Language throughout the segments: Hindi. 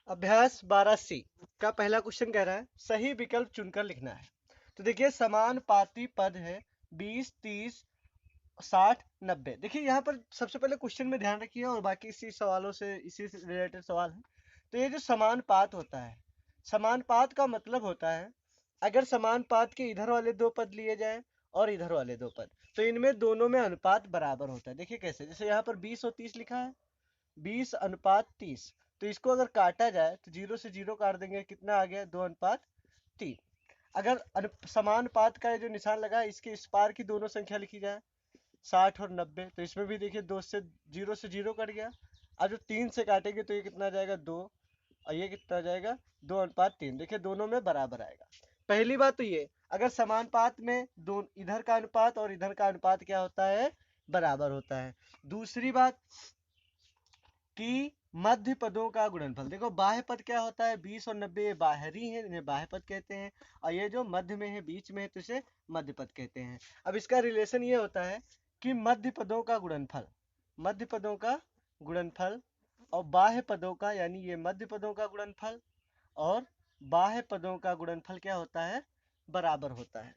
अभ्यास 12C का पहला क्वेश्चन कह रहा है सही विकल्प चुनकर लिखना है। तो देखिए समानुपाती पद है 20, 30, 60, 90। देखिए यहाँ पर सबसे पहले क्वेश्चन में ध्यान रखिए और बाकी इसी सवालों से इसी से रिलेटेड सवाल है। तो ये जो समानुपात होता है, समानुपात का मतलब होता है अगर समानुपात के इधर वाले दो पद लिए जाए और इधर वाले दो पद, तो इनमें दोनों में अनुपात बराबर होता है। देखिए कैसे, जैसे यहाँ पर 20 और 30 लिखा है, 20:30। तो इसको अगर काटा जाए तो 0 से 0 काट देंगे, कितना आ गया 2:3। अगर समानुपात का जो निशान लगा है इसके इस पार की दोनों संख्या लिखी जाए 60 और 90, तो इसमें भी देखिए 0 से 0 कट गया। अब जो 3 से काटेंगे तो ये कितना आ जाएगा 2, और ये कितना आ जाएगा 2:3। देखिए दोनों में बराबर आएगा। पहली बात तो ये, अगर समानुपात में दो इधर का अनुपात और इधर का अनुपात क्या होता है, बराबर होता है। दूसरी बात कि मध्य पदों का गुणनफल, देखो बाह्य पद क्या होता है, 20 और 90 ये बाहरी है, इन्हें बाह्य पद कहते हैं, और ये जो मध्य में है बीच में है तो इसे मध्य पद कहते हैं। अब इसका रिलेशन ये होता है कि मध्य पदों का गुणनफल, मध्य पदों का गुणनफल और बाह्य पदों का, यानी ये मध्य पदों का गुणनफल और बाह्य पदों का गुणनफल क्या होता है, बराबर होता है।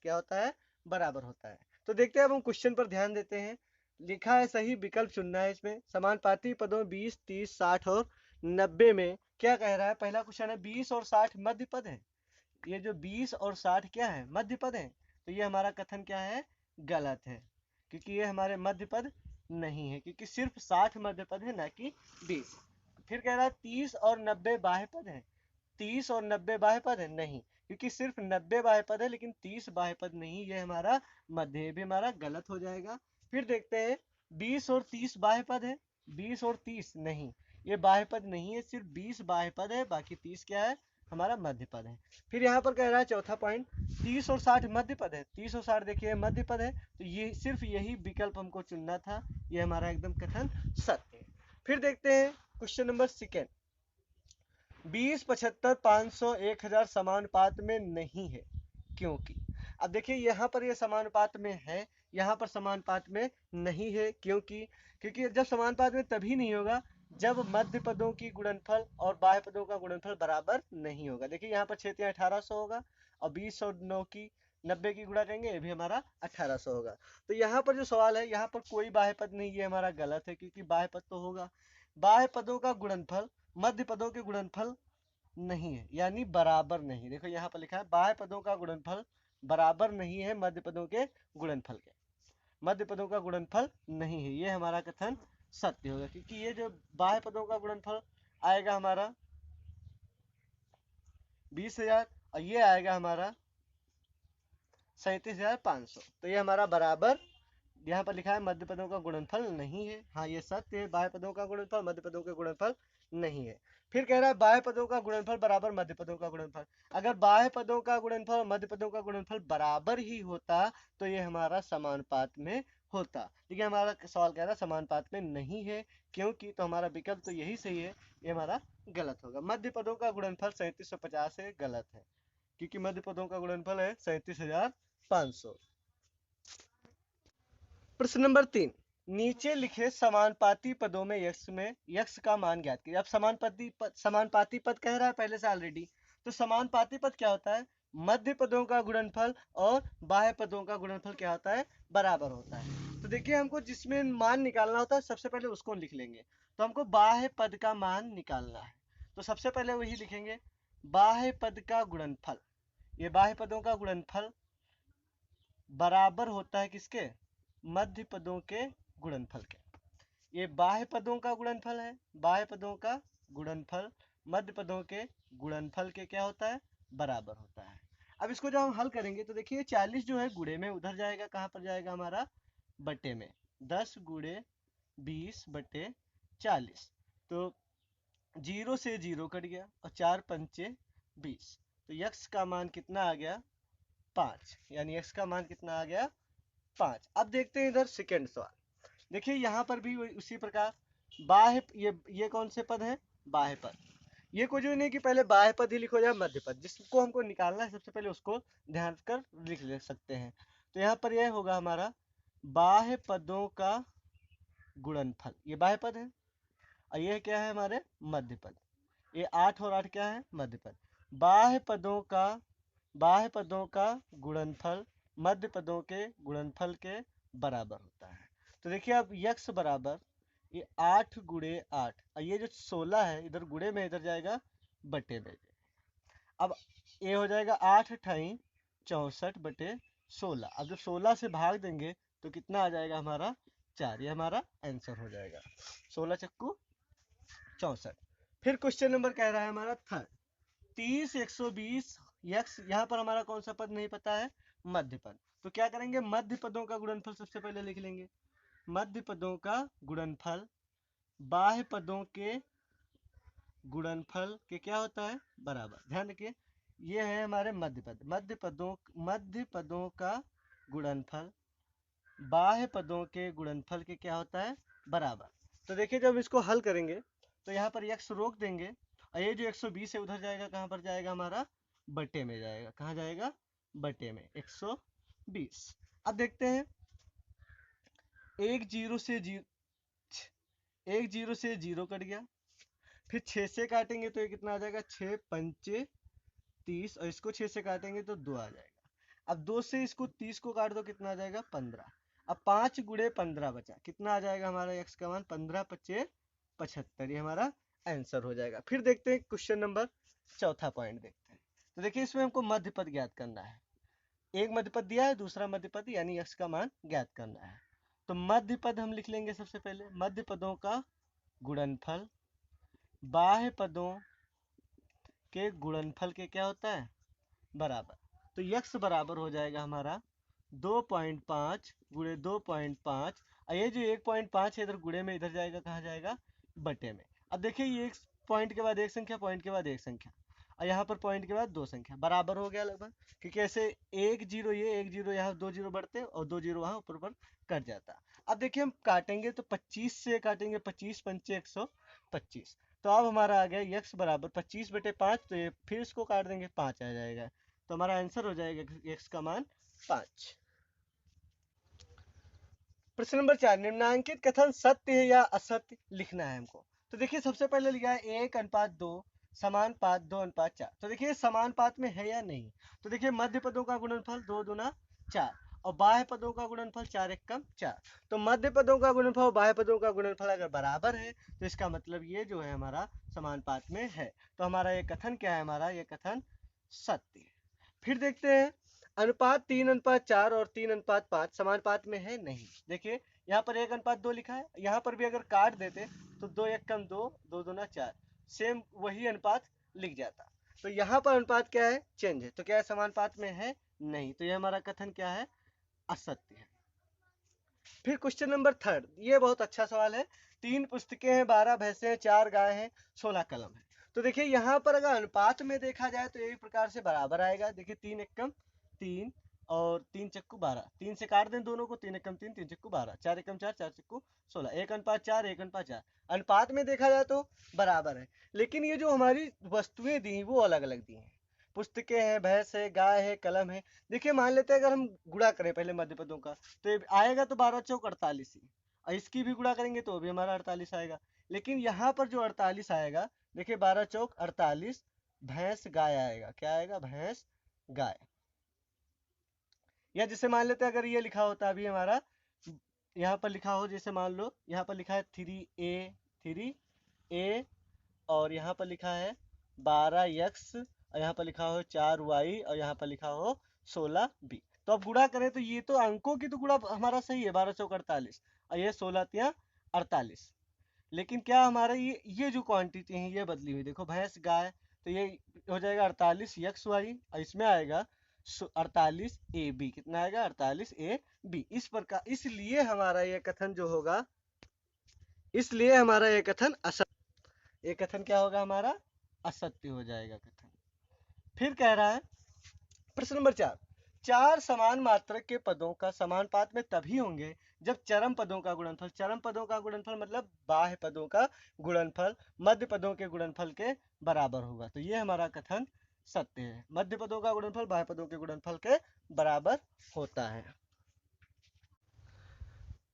क्या होता है, बराबर होता है। तो देखते हैं, अब हम क्वेश्चन पर ध्यान देते हैं। लिखा है सही विकल्प चुनना है इसमें। समानुपाती पदों 20, 30, 60 और 90 में क्या कह रहा है, पहला क्वेश्चन है 20 और 60 मध्य पद है। ये जो 20 और 60 क्या है, मध्य पद है। तो ये हमारा कथन क्या है, गलत है, क्योंकि ये हमारे मध्य पद नहीं है, क्योंकि सिर्फ 60 मध्य पद है, ना कि 20। फिर कह रहा है 30 और 90 बाह्य पद है। 30 और 90 बाह्य पद है, नहीं, क्योंकि सिर्फ 90 बाह्य पद है लेकिन 30 बाह्य पद नहीं, ये हमारा मध्य भी हमारा गलत हो जाएगा। फिर देखते हैं 20 और 30 बाह्य पद है, 20 और 30 नहीं, ये बाह्य पद नहीं है, सिर्फ 20 बाह्य पद है, बाकी 30 क्या है, हमारा मध्य पद है। फिर यहाँ पर कह रहा है चौथा पॉइंट, 30 और 60 मध्य पद है, 30 और 60 देखिए मध्य पद है, तो ये सिर्फ यही विकल्प हमको चुनना था, ये हमारा एकदम कथन सत्य है। फिर देखते हैं क्वेश्चन नंबर सेकेंड, 20, 75, 500, 1000 समानुपात में नहीं है, क्योंकि। अब देखिए यहाँ पर ये समानुपात में है, यहाँ पर समानुपात में नहीं है, क्योंकि जब समानुपात में तभी नहीं होगा जब मध्य पदों की गुणनफल और बाह्य पदों का गुणनफल बराबर नहीं होगा। देखिए यहाँ पर 6 1800 होगा और 20 और 9 की 90 की गुणा करेंगे, ये भी हमारा 1800 होगा। तो यहाँ पर जो सवाल है, यहाँ पर कोई बाह्य पद नहीं, ये हमारा गलत है, क्योंकि बाह्य पद तो होगा। बाह्य पदों का गुणनफल मध्य पदों के गुणनफल नहीं है, यानी बराबर नहीं। देखो यहाँ पर लिखा है बाह्य पदों का गुणनफल बराबर नहीं है मध्य पदों के गुणनफल के, मध्य पदों का गुणनफल नहीं है, ये हमारा कथन सत्य होगा, क्योंकि ये जो बाह्य पदों का गुणनफल आएगा हमारा 20,000 और ये आएगा हमारा 37,500, तो ये हमारा बराबर, यहाँ पर लिखा है मध्य पदों का गुणनफल नहीं है। हाँ ये सत्य है, बाह्य पदों का गुणनफल मध्य पदों के गुणनफल नहीं है। फिर कह रहा है बाह्य पदों का गुणनफल बराबर मध्य पदों का गुणनफल। अगर बाह्य पदों का गुणनफल और मध्य पदों का गुणनफल बराबर ही होता तो ये हमारा समानुपात में होता, लेकिन हमारा सवाल कह रहा है समानुपात में नहीं है, क्योंकि। तो हमारा विकल्प तो यही सही है, ये हमारा गलत होगा। मध्य पदों का गुणनफल 3750 है, गलत है, क्योंकि मध्य पदों का गुणनफल है 37,500। प्रश्न नंबर 3, नीचे लिखे समानुपाती पदों में यक्स का मान ज्ञात कीजिए। अब समानुपाती पद कह रहा है पहले से ऑलरेडी, तो समानुपाती पद क्या होता है, मध्य पदों का गुणनफल और बाह्य पदों का गुणनफल क्या होता है, बराबर होता है। तो देखिए हमको जिसमें मान निकालना होता है सबसे पहले उसको लिख लेंगे। तो हमको बाह्य पद का मान निकालना है, तो सबसे पहले वही लिखेंगे, बाह्य पद का गुणनफल, ये बाह्य पदों का गुणनफल बराबर होता है किसके, मध्य पदों के गुणनफल के। ये बाह्य पदों का गुणनफल है, बाह्य पदों का गुणनफल मध्य पदों के गुणनफल के क्या होता है, बराबर होता है। अब इसको जब हम हल करेंगे तो देखिए 40 जो है गुणे में उधर जाएगा, कहाँ पर जाएगा हमारा, बटे में, 10 गुणे 20/40, तो 0 से 0 कट गया और 4 पंचे 20, तो यक्स का मान कितना आ गया 5, यानी यक्स का मान कितना आ गया 5। अब देखते हैं इधर सेकेंड सवाल, देखिए यहाँ पर भी उसी प्रकार बाह्य, ये कौन से पद है, बाह्य पद। ये कुछ भी नहीं कि पहले बाह्य पद ही लिखो या मध्य पद, जिसको हमको निकालना है सबसे पहले उसको ध्यान कर लिख ले सकते हैं। तो यहाँ पर यह होगा हमारा बाह्य पदों का गुणनफल, ये बाह्य पद है, और यह क्या है हमारे मध्य पद। ये 8 और 8 क्या है? मध्य पद। बाह्य पदों का गुणनफल मध्य पदों के गुणनफल के बराबर होता है। तो देखिए अब यक्स बराबर ये 8 गुणे 8, और ये जो 16 है इधर गुणे में इधर जाएगा बटे में। अब ये हो जाएगा 8 अठाई 64 बटे 16। अब जब 16 से भाग देंगे तो कितना आ जाएगा हमारा? 4। ये हमारा आंसर हो जाएगा, 16 चक्कू 64। फिर क्वेश्चन नंबर कह रहा है हमारा थर्ड, 30 120 यक्स, यहाँ पर हमारा कौन सा पद नहीं पता है? मध्य पद। तो क्या करेंगे? मध्य पदों का गुणनफल सबसे पहले लिख लेंगे। मध्य पदों का गुणनफल बाह्य पदों के गुणनफल के क्या होता है? बराबर। ध्यान रखिए ये है हमारे मध्य पद। मध्य पदों का गुणनफल बाह्य पदों के गुणनफल के क्या होता है? बराबर। तो देखिए जब इसको हल करेंगे तो यहाँ पर यक्स रोक देंगे, और ये जो 120 है उधर जाएगा, कहाँ पर जाएगा हमारा? बटे में जाएगा। कहाँ जाएगा? बटे में 120। अब देखते हैं, एक जीरो से जीरो कट गया, फिर 6 से काटेंगे तो ये कितना आ जाएगा? 6 पंचे 30, और इसको 6 से काटेंगे तो 2 आ जाएगा। अब 2 से इसको 30 को काट दो, कितना आ जाएगा? 15। अब 5 गुणे 15 बचा, कितना आ जाएगा हमारा एक्स का मान? 15 पचे 75। ये हमारा आंसर हो जाएगा। फिर देखते हैं क्वेश्चन नंबर चौथा पॉइंट देखते हैं। तो देखिए इसमें हमको मध्य पद ज्ञात करना है। एक मध्य पद दिया है, दूसरा मध्य पद यानी एक्स का मान ज्ञात करना है। तो मध्य पद हम लिख लेंगे सबसे पहले। मध्य पदों का गुणनफल बाह्य पदों के गुणनफल के क्या होता है? बराबर। तो यक्स बराबर हो जाएगा हमारा 2.5 गुणे 2.5, और ये जो 1.5 है इधर गुणे में इधर जाएगा, कहाँ जाएगा? बटे में। अब देखिए ये एक पॉइंट के बाद एक संख्या, पॉइंट के बाद एक संख्या, और यहाँ पर पॉइंट के बाद दो संख्या, बराबर हो गया लगभग। क्योंकि ऐसे एक जीरो ये एक जीरो यहाँ, दो जीरो बढ़ते और दो जीरो वहाँ ऊपर ऊपर कट जाता। अब देखिए हम काटेंगे तो 25 से काटेंगे, 25 पंचे 125। तो अब हमारा आ गया यक्स बराबर 25 बटे 5, तो ये फिर इसको काट देंगे, 5 आ जाएगा। तो हमारा आंसर हो जाएगा एक्स का मान 5। प्रश्न नंबर 4, निम्नांकित कथन सत्य है या असत्य लिखना है हमको। तो देखिए सबसे पहले लिखा है 1:2 समानुपात 2:4। तो देखिए समानुपात में है या नहीं। तो देखिए मध्य पदों का गुणनफल 2 दूना 4, और बाह्य पदों का गुणनफल 4 एकम 4। तो मध्य पदों का गुणनफल और बाह्य पदों का गुणनफल अगर बराबर है तो इसका मतलब ये जो है हमारा समानुपात में है। तो हमारा ये कथन क्या है? हमारा ये कथन सत्य है। फिर देखते हैं, अनुपात 3:4 और 3:5 समानुपात में है? नहीं। देखिए यहाँ पर 1:2 लिखा है, यहाँ पर भी अगर काट देते तो 2 एकम 2, 2 दूना 4, सेम वही अनुपात लिख जाता। तो यहाँ पर अनुपात क्या है? चेंज है। तो क्या है? समानुपात में है? नहीं। तो ये हमारा कथन क्या है? असत्य है। फिर क्वेश्चन नंबर थर्ड, ये बहुत अच्छा सवाल है। 3 पुस्तकें हैं, 12 भैंसे हैं, 4 गाय हैं, 16 कलम है। तो देखिए यहाँ पर अगर अनुपात में देखा जाए तो एक प्रकार से बराबर आएगा। देखिए 3 एकम 3 और 3 चक्कू 12, 3 से काट दें दोनों को, 3 एकम 3, 3 चक्कू 12, 4 एकम 4, 4 चक्कू 16, 1:4, 1:4। अनुपात में देखा जाए तो बराबर है, लेकिन ये जो हमारी वस्तुएं दी वो अलग अलग दी हैं। पुस्तकें हैं, भैंस है, गाय है, कलम है। देखिए मान लेते हैं अगर हम गुणा करें पहले मध्य पदों का, तो ये आएगा तो 12 चौक 48 ही, और इसकी भी गुणा करेंगे तो भी हमारा 48 आएगा। लेकिन यहाँ पर जो 48 आएगा, देखिए 12 चौक 48, भैंस गाय आएगा। क्या आएगा? भैंस गाय। या जैसे मान लेते हैं अगर ये लिखा होता अभी हमारा, यहाँ पर लिखा हो, जैसे मान लो यहाँ पर लिखा है 3a और यहाँ पर लिखा है 12x, और यहाँ पर लिखा हो 4y, और यहाँ पर लिखा हो 16b। तो अब गुणा करें तो ये तो अंकों की तो गुणा हमारा सही है, 12 चौक 48, और ये 16 48। लेकिन क्या हमारा ये जो क्वांटिटी है ये बदली हुई। देखो भैंस गाय, तो ये हो जाएगा 48xy, और इसमें आएगा 48ab। कितना आएगा? 48ab। इस प्रकार, इसलिए हमारा ये कथन जो होगा, इसलिए हमारा ये कथन असत्य, ये कथन क्या होगा? हमारा असत्य हो जाएगा कथन। फिर कह रहा है प्रश्न नंबर 4, 4 समान मात्रक के पदों का समानुपात में तभी होंगे जब चरम पदों का गुणनफल, चरम पदों का गुणनफल मतलब बाह्य पदों का गुणनफल मध्य पदों के गुणनफल के बराबर होगा। तो ये हमारा कथन सत्य है, मध्य पदों का गुणनफल बाह्य पदों के गुणनफल के बराबर होता है।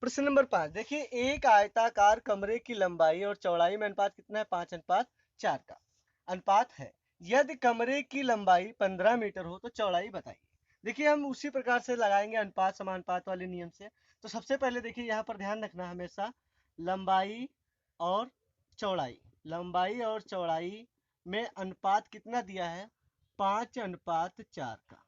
प्रश्न नंबर 5, देखिए एक आयताकार कमरे की लंबाई और चौड़ाई में अनुपात कितना है? 5:4 का। अनुपात है। यदि कमरे की लंबाई 15 मीटर हो तो चौड़ाई बताइए। देखिए हम उसी प्रकार से लगाएंगे अनुपात समानुपात वाले नियम से। तो सबसे पहले देखिए यहाँ पर ध्यान रखना हमेशा लंबाई और चौड़ाई, लंबाई और चौड़ाई में अनुपात कितना दिया है, 5:4 का।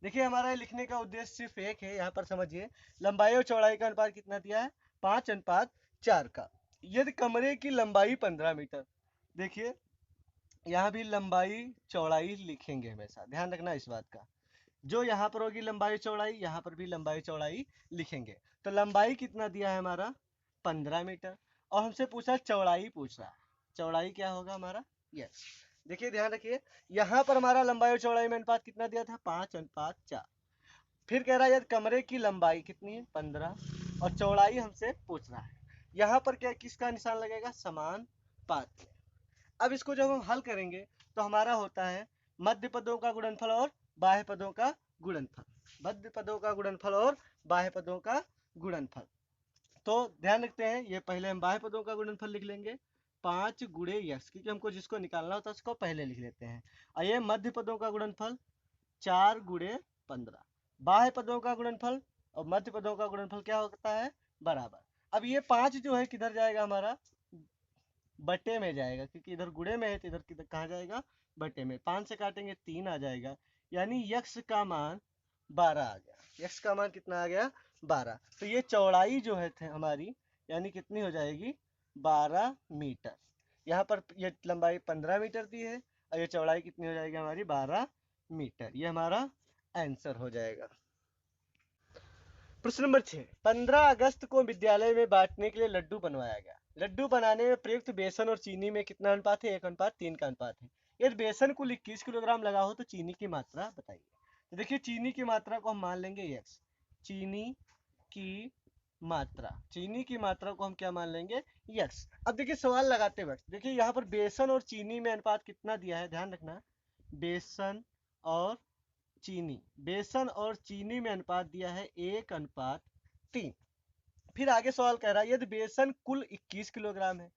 देखिए हमारा लिखने का उद्देश्य सिर्फ एक है, यहाँ पर समझिए लंबाई और चौड़ाई का अनुपात कितना दिया है, 5:4 का। यदि कमरे की लंबाई 15 मीटर, देखिए यहाँ भी लंबाई चौड़ाई लिखेंगे, हमेशा ध्यान रखना इस बात का। जो यहाँ पर होगी लंबाई चौड़ाई, यहाँ पर भी लंबाई चौड़ाई लिखेंगे। तो लंबाई कितना दिया है हमारा 15 मीटर, और हमसे पूछा चौड़ाई पूछ रहा है, चौड़ाई क्या होगा हमारा, यस। देखिए ध्यान रखिए यहाँ पर हमारा लंबाई और चौड़ाई में अनुपात कितना दिया था, 5:4। फिर कह रहा है यदि कमरे की लंबाई कितनी है, 15, और चौड़ाई हमसे पूछ रहा है। यहाँ पर क्या किसका निशान लगेगा, समान पात। अब इसको जब हम हल करेंगे तो हमारा होता है मध्य पदों का गुणनफल और बाह्य पदों का गुणनफल, मध्य पदों का गुणनफल और बाह्य पदों का गुणनफल। तो ध्यान रखते हैं, ये पहले हम बाह्य पदों का गुणनफल लिख लेंगे 5 गुणे यक्स, क्योंकि हमको जिसको निकालना होता है उसको पहले लिख लेते हैं। और ये मध्य पदों का गुणनफल 4 गुणे 15। बाह्य पदों का गुणनफल और मध्य पदों का गुणनफल क्या होता है, बराबर। अब ये 5 जो है किधर जाएगा हमारा, बटे में जाएगा, क्योंकि इधर गुणे में है तो इधर किधर कहाँ जाएगा, बटे में। 5 से काटेंगे 3 आ जाएगा, यानी यक्स का मान 12 आ गया। यक्स का मान कितना आ गया, 12। तो ये चौड़ाई जो है हमारी, यानी कितनी हो जाएगी, 12 मीटर। यहाँ पर ये लंबाई 15 मीटर दी है और ये चौड़ाई कितनी हो जाएगी हमारी, 12 मीटर। ये हमारा आंसर हो जाएगा। प्रश्न नंबर 6, 15 अगस्त को विद्यालय में बांटने के लिए लड्डू बनवाया गया। लड्डू बनाने में प्रयुक्त बेसन और चीनी में कितना अनुपात है, 1:3 का अनुपात है। यदि बेसन कुल 21 किलोग्राम लगा हो तो चीनी की मात्रा बताइए। तो देखिए चीनी की मात्रा को हम मान लेंगे x, चीनी की मात्रा, चीनी की मात्रा को हम क्या मान लेंगे, x। अब देखिए सवाल लगाते वक्त देखिए यहाँ पर बेसन और चीनी में अनुपात कितना दिया है, ध्यान रखना, बेसन और चीनी, बेसन और चीनी में अनुपात दिया है 1:3। फिर आगे सवाल कह रहा है यदि बेसन कुल 21 किलोग्राम है।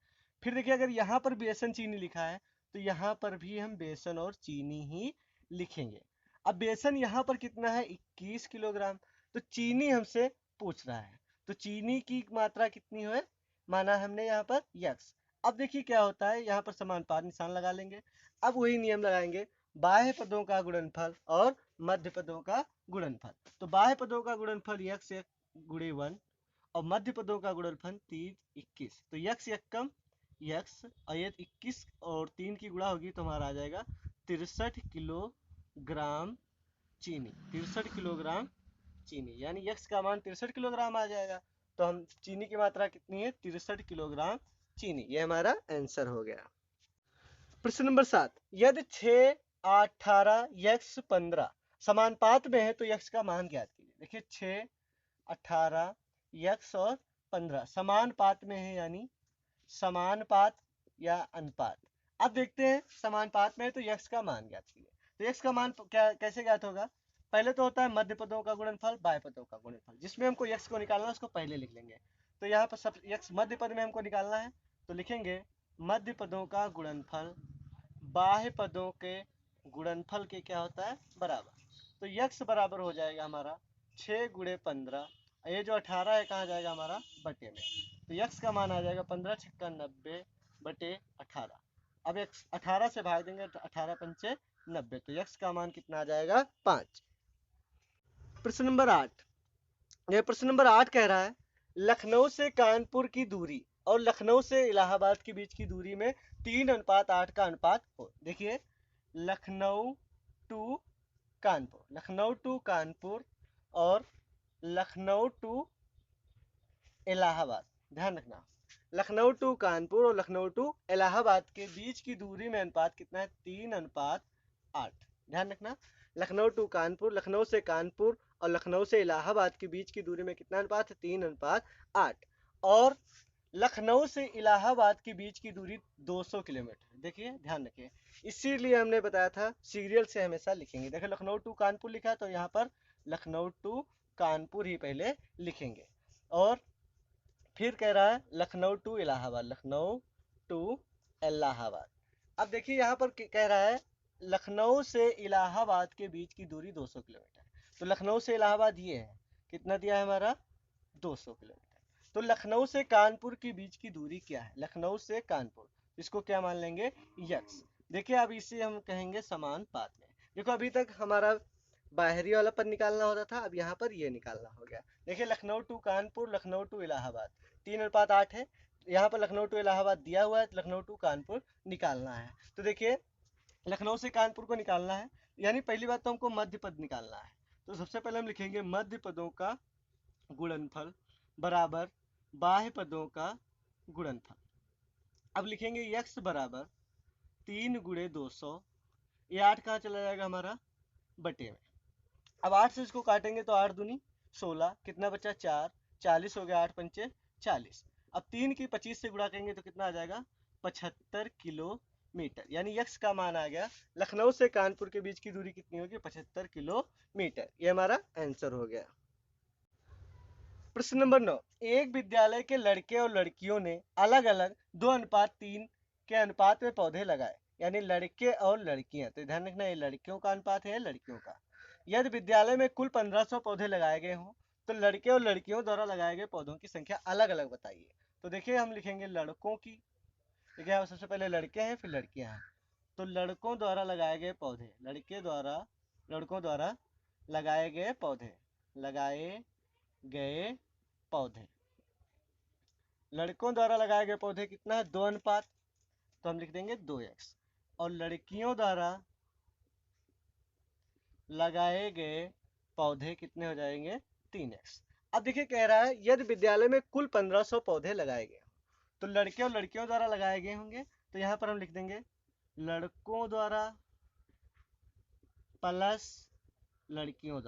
फिर देखिए अगर यहाँ पर बेसन चीनी लिखा है तो यहाँ पर भी हम बेसन और चीनी ही लिखेंगे। अब बेसन यहाँ पर कितना है, 21 किलोग्राम, तो चीनी हमसे पूछ रहा है, तो चीनी की मात्रा कितनी है, माना हमने यहाँ पर x। अब देखिए क्या होता है, यहाँ पर समानुपात निशान लगा लेंगे। अब वही नियम लगाएंगे, बाह्य पदों का गुणनफल और मध्य पदों का गुणनफल। तो बाह्य पदों का गुणनफल x 1 गुणे 1 और मध्य पदों का गुणनफल 3 21। तो x एकम x, और ये 21 और 3 की गुणा होगी तो हमारा आ जाएगा 63 किलोग्राम चीनी, 63 किलोग्राम चीनी, यानी x का मान 63 किलोग्राम आ जाएगा। तो हम चीनी की मात्रा कितनी है, 63 किलोग्राम चीनी। ये हमारा आंसर हो गया। प्रश्न नंबर 7, यदि 6, 18 x 15 समानुपात में है तो x का मान ज्ञात कीजिए। देखिए 6, 18 x और 15 समानुपात में है, यानी समानुपात या अनुपात। अब देखते हैं समानुपात में है तो x का मान ज्ञात कीजिए। तो x का मान क्या कैसे ज्ञात होगा, पहले तो होता है मध्य पदों का गुणनफल बाह्य पदों का गुणनफल, जिसमें हमको x को निकालना है उसको पहले लिख लेंगे। तो यहाँ पर सब x मध्य पद में हमको निकालना है तो लिखेंगे मध्य पदों का गुणनफल बाह्य पदों के गुणनफल के क्या होता है, बराबर। तो x बराबर हो जाएगा हमारा 6 गुणे 15, ये जो 18 है कहाँ जाएगा हमारा, बटे में। तो x का मान आ जाएगा 15 छक्का 90 बटे 18। अब x 18 से भाग देंगे तो 18 पंचे 90, तो x का मान कितना आ जाएगा, 5। प्रश्न नंबर 8, ये प्रश्न नंबर 8 कह रहा है लखनऊ से कानपुर की दूरी और लखनऊ से इलाहाबाद के बीच की दूरी में 3:8 का अनुपात हो। देखिए लखनऊ टू कानपुर, लखनऊ टू कानपुर और लखनऊ टू इलाहाबाद, ध्यान रखना लखनऊ टू कानपुर और लखनऊ टू इलाहाबाद के बीच की दूरी में अनुपात कितना है, 3:8। ध्यान रखना लखनऊ टू कानपुर, लखनऊ से कानपुर और लखनऊ से इलाहाबाद के बीच की दूरी में कितना अनुपात है, 3:8। और लखनऊ से इलाहाबाद के बीच की दूरी 200 किलोमीटर। देखिए ध्यान रखिए, इसीलिए हमने बताया था सीरियल से हमेशा लिखेंगे। देखिए लखनऊ टू कानपुर लिखा तो यहाँ पर लखनऊ टू कानपुर ही पहले लिखेंगे। और फिर कह रहा है लखनऊ टू इलाहाबाद, लखनऊ टू इलाहाबाद। अब देखिए यहाँ पर कह रहा है लखनऊ से इलाहाबाद के बीच की दूरी 200 किलोमीटर। तो लखनऊ से इलाहाबाद ये है, कितना दिया है हमारा 200 किलोमीटर। तो लखनऊ से कानपुर के बीच की दूरी क्या है, लखनऊ से कानपुर, इसको क्या मान लेंगे यक्स। देखिए अब इसे हम कहेंगे समानुपात में। देखो अभी तक हमारा बाहरी वाला पद निकालना होता था, अब यहाँ पर ये निकालना हो गया। देखिए लखनऊ टू कानपुर, लखनऊ टू इलाहाबाद 3:8 है। यहाँ पर लखनऊ टू इलाहाबाद दिया हुआ है, लखनऊ टू कानपुर निकालना है। तो देखिए लखनऊ से कानपुर को निकालना है, यानी पहली बात तो हमको मध्य पद निकालना है। तो सबसे पहले हम लिखेंगे मध्य पदों का गुणनफल बराबर बाह्य पदों का गुणनफल। अब लिखेंगे यक्स बराबर 3 गुणे 200, ये 8 कहाँ चला जाएगा हमारा बटे में। अब 8 से इसको काटेंगे तो 8 दूनी 16, कितना बचा 4, 40 हो गया, 8 पंचे 40। अब 3 की 25 से गुणा करेंगे तो कितना आ जाएगा 75 किलोमीटर, यानी यक्स का मान आ गया। लखनऊ से कानपुर के बीच की दूरी कितनी होगी 75 किलोमीटर, ये हमारा आंसर हो गया। प्रश्न नंबर 9, एक विद्यालय के लड़के और लड़कियों ने अलग अलग 2:3 के अनुपात में पौधे लगाए, यानी लड़के और लड़कियां। तो ध्यान रखना ये लड़कियों का अनुपात है लड़कियों का। यदि विद्यालय में कुल 1500 पौधे लगाए गए हों तो लड़के और लड़कियों द्वारा लगाए गए पौधों की संख्या अलग अलग बताइए। तो देखिए हम लिखेंगे लड़कों की, देखिए सबसे पहले लड़के हैं फिर लड़कियां हैं। तो लड़कों द्वारा लगाए गए पौधे, लड़कों द्वारा लगाए गए पौधे, लड़कों द्वारा लगाए गए पौधे कितना है 2 अनुपात, तो हम लिख देंगे 2x। और लड़कियों द्वारा लगाए गए पौधे कितने हो जाएंगे 3x। अब देखिए कह रहा है यदि विद्यालय में कुल 1500 पौधे लगाए गए तो लड़के और लड़कियों द्वारा लगाए गए होंगे, तो यहाँ पर हम लिख देंगे लड़कों द्वारा प्लस लड़कियों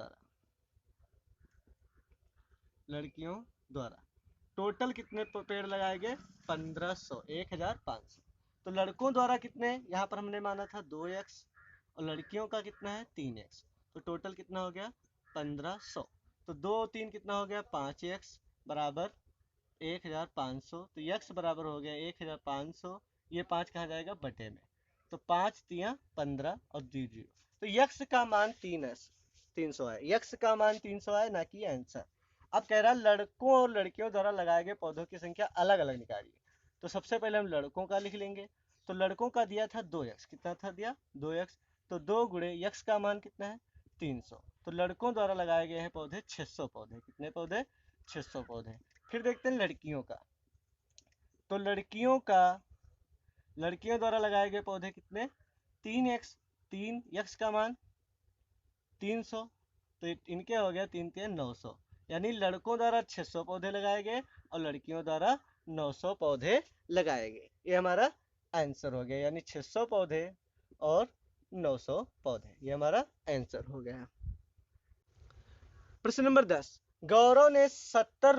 द्वारा टोटल कितने पेड़ लगाए गए 1500, 1500। तो लड़कों द्वारा कितने, यहाँ पर हमने माना था 2x और लड़कियों का कितना है 3x, तो टोटल कितना हो गया 1500। तो 2 3 कितना हो गया 5x बराबर 1500। तो x बराबर हो गया 1500, ये 5 कहा जाएगा बटे में, तो 5 तिया 15 और 2 0। तो x का मान 300 है, x का मान 300 है, ना कि आंसर। अब कह रहा है लड़कों और लड़कियों द्वारा लगाए गए पौधों की संख्या अलग अलग निकालिए। तो सबसे पहले हम लड़कों का लिख लेंगे। तो लड़कों का दिया था 2x, कितना था दिया 2x, तो 2 गुणे x का मान कितना है 300। तो लड़कों द्वारा लगाए गए हैं पौधे 600 पौधे, कितने पौधे 600 पौधे। फिर देखते हैं लड़कियों का। तो लड़कियों द्वारा लगाए गए पौधे कितने 3x, 3x का मान 300, तो इनके हो गया 3 3 900, यानी लड़कों द्वारा 600 पौधे लगाए गए और लड़कियों द्वारा 900 पौधे लगाए गए। ये हमारा आंसर हो गया, यानी 600 पौधे और 900 पौधे, ये हमारा आंसर हो गया। प्रश्न नंबर 10, गौरव ने 70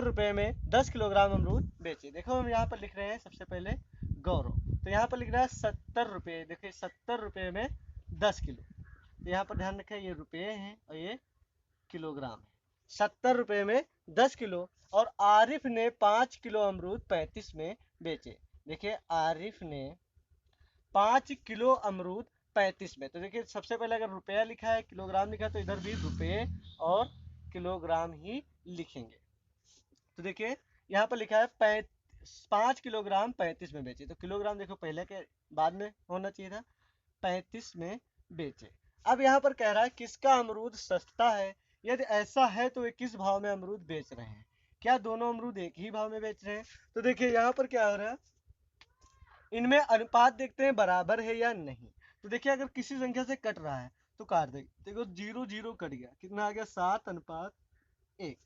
रुपए में 10 किलोग्राम अमरूद बेचे। देखो हम यहाँ पर लिख रहे हैं सबसे पहले गौरव, तो यहाँ पर लिख रहा है 70 रुपये। देखिए 70 रुपये में 10 किलो, तो यहाँ पर ध्यान रखें ये रुपये हैं और ये किलोग्राम है। 70 रुपये में 10 किलो, और आरिफ ने 5 किलो अमरूद 35 में बेचे। देखिए आरिफ ने 5 किलो अमरूद 35 में, तो देखिए सबसे पहले अगर रुपया लिखा है किलोग्राम लिखा है तो इधर भी रुपये और किलोग्राम ही लिखेंगे। तो देखिए यहाँ पर लिखा है 5 किलोग्राम 35 में बेचे, तो किलोग्राम देखो पहले के बाद में होना चाहिए था, 35 में बेचे। अब यहाँ पर कह रहा है किसका अमरूद सस्ता है, यदि ऐसा है तो वे किस भाव में अमरूद बेच रहे हैं। क्या दोनों अमरूद एक ही भाव में बेच रहे हैं। तो देखिए यहाँ पर क्या हो रहा है, इनमें अनुपात देखते हैं बराबर है या नहीं। तो देखिए अगर किसी संख्या से कट रहा है तो काट देंगे। देखो 0 0 कट गया, कितना आ गया 7:1,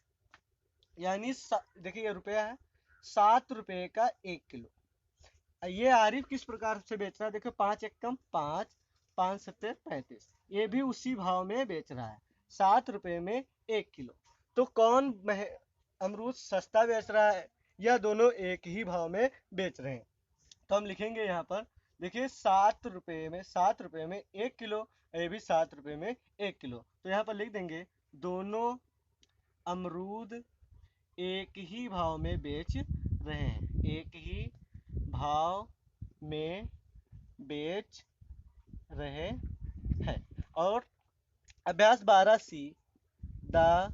यानी देखिए ये रुपया है 7 रुपये का 1 किलो। ये आरिफ किस प्रकार से बेच रहा है, देखो 5 1 कम 5, 5 7 35, ये भी उसी भाव में बेच रहा है 7 रुपये में 1 किलो। तो कौन अमरूद सस्ता बेच रहा है या दोनों एक ही भाव में बेच रहे हैं। तो हम लिखेंगे यहाँ पर देखिए 7 रुपये में 1 किलो, ये भी 7 रुपये में 1 किलो। तो यहाँ पर लिख देंगे दोनों अमरूद एक ही भाव में बेच रहे हैं, एक ही भाव में बेच रहे हैं। और अभ्यास 12C द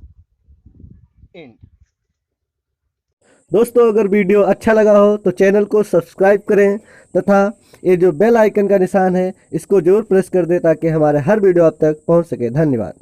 एंड। दोस्तों अगर वीडियो अच्छा लगा हो तो चैनल को सब्सक्राइब करें तथा ये जो बेल आइकन का निशान है इसको जरूर प्रेस कर दें ताकि हमारे हर वीडियो आप तक पहुंच सके। धन्यवाद।